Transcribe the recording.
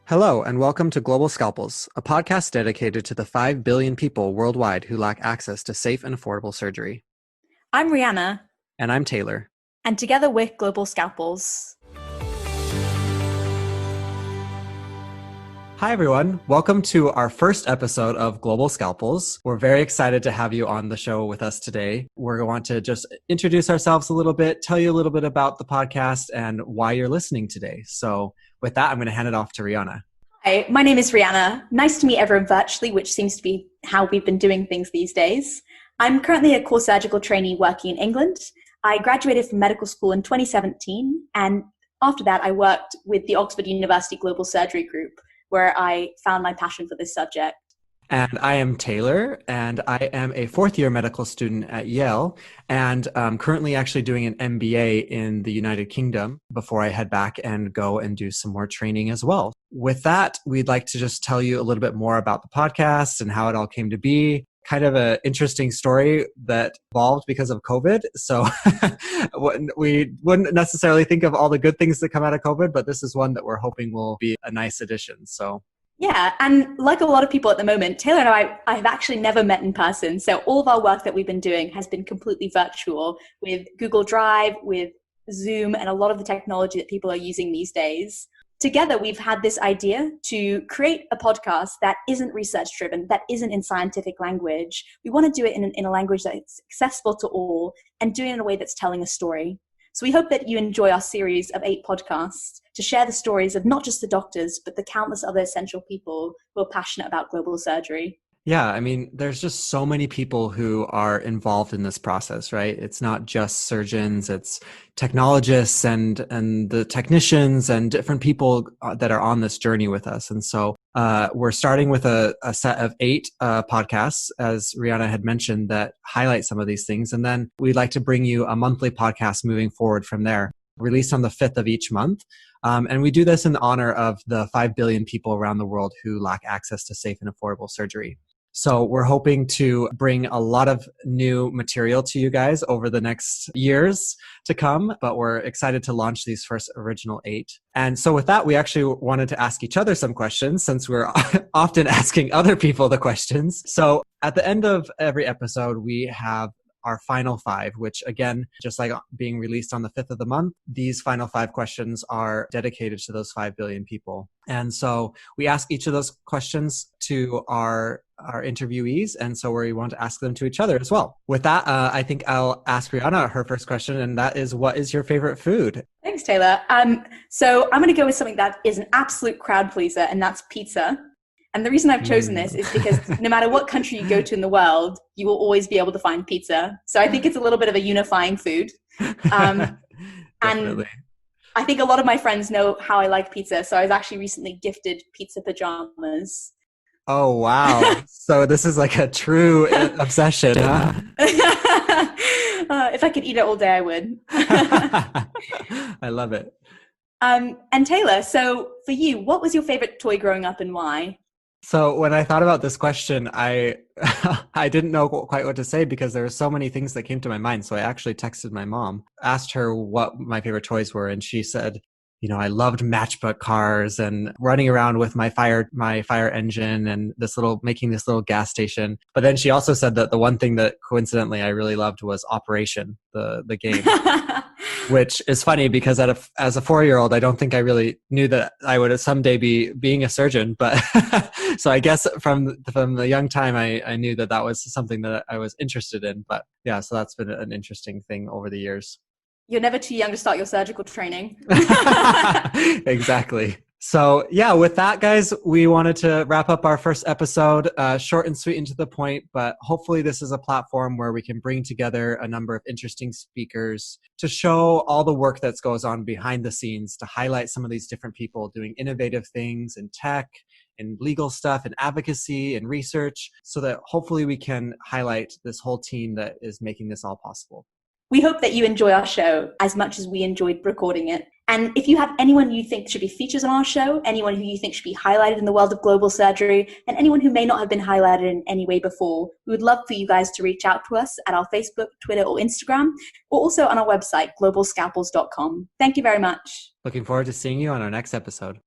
Hello, and welcome to Global Scalpels, a podcast dedicated to the 5 billion people worldwide who lack access to safe and affordable surgery. I'm Rihanna. And I'm Taylor. And together we're Global Scalpels. Hi, everyone. Welcome to our first episode of Global Scalpels. We're very excited to have you on the show with us today. We're going to just introduce ourselves a little bit, tell you a little bit about the podcast and why you're listening today. So with that, I'm going to hand it off to Rihanna. Hi, my name is Rihanna. Nice to meet everyone virtually, which seems to be how we've been doing things these days. I'm currently a core surgical trainee working in England. I graduated from medical school in 2017, and after that I worked with the Oxford University Global Surgery Group, where I found my passion for this subject. And I am Taylor, and I am a fourth-year medical student at Yale, and I'm currently actually doing an MBA in the United Kingdom before I head back and go and do some more training as well. With that, we'd like to just tell you a little bit more about the podcast and how it all came to be. Kind of an interesting story that evolved because of COVID. So we wouldn't necessarily think of all the good things that come out of COVID, but this is one that we're hoping will be a nice addition. So yeah, and like a lot of people at the moment, Taylor and I have actually never met in person. So all of our work that we've been doing has been completely virtual with Google Drive, with Zoom, and a lot of the technology that people are using these days. Together, we've had this idea to create a podcast that isn't research-driven, that isn't in scientific language. We want to do it in a language that's accessible to all and do it in a way that's telling a story. So we hope that you enjoy our series of 8 podcasts to share the stories of not just the doctors, but the countless other essential people who are passionate about global surgery. yeah, I mean, there's just so many people who are involved in this process, right? It's not just surgeons, it's technologists and the technicians and different people that are on this journey with us. And so we're starting with a set of 8 podcasts, as Rihanna had mentioned, that highlight some of these things. And then we'd like to bring you a monthly podcast moving forward from there, released on the 5th of each month. And we do this in honor of the 5 billion people around the world who lack access to safe and affordable surgery. So we're hoping to bring a lot of new material to you guys over the next years to come, but we're excited to launch these first original 8. And so with that, we actually wanted to ask each other some questions since we're often asking other people the questions. So at the end of every episode, we have our final 5, which again, just like being released on the 5th of the month, these final 5 questions are dedicated to those 5 billion people. And so we ask each of those questions to our interviewees, and so we want to ask them to each other as well. With that, I think I'll ask Rihanna her first question, and that is, what is your favorite food? Thanks, Taylor. So I'm going to go with something that is an absolute crowd pleaser, and that's pizza. And the reason I've chosen this is because no matter what country you go to in the world, you will always be able to find pizza. So I think it's a little bit of a unifying food. And I think a lot of my friends know how I like pizza. So I was actually recently gifted pizza pajamas. Oh, wow. So this is like a true obsession, huh? If I could eat it all day, I would. I love it. And Taylor, so for you, what was your favorite toy growing up and why? So when I thought about this question, I didn't know quite what to say because there were so many things that came to my mind. So I actually texted my mom, asked her what my favorite toys were, and she said, I loved matchbook cars and running around with my fire engine and making this little gas station. But then she also said that the one thing that coincidentally I really loved was Operation, the game. Which is funny because as a 4-year-old, I don't think I really knew that I would someday be being a surgeon. But so I guess from the young time, I knew that was something that I was interested in. But yeah, so that's been an interesting thing over the years. You're never too young to start your surgical training. Exactly. So yeah, with that, guys, we wanted to wrap up our first episode, short and sweet and to the point, but hopefully this is a platform where we can bring together a number of interesting speakers to show all the work that goes on behind the scenes, to highlight some of these different people doing innovative things in tech, in legal stuff, in advocacy, and research, so that hopefully we can highlight this whole team that is making this all possible. We hope that you enjoy our show as much as we enjoyed recording it. And if you have anyone you think should be featured on our show, anyone who you think should be highlighted in the world of global surgery, and anyone who may not have been highlighted in any way before, we would love for you guys to reach out to us at our Facebook, Twitter, or Instagram, or also on our website, globalscalpels.com. Thank you very much. Looking forward to seeing you on our next episode.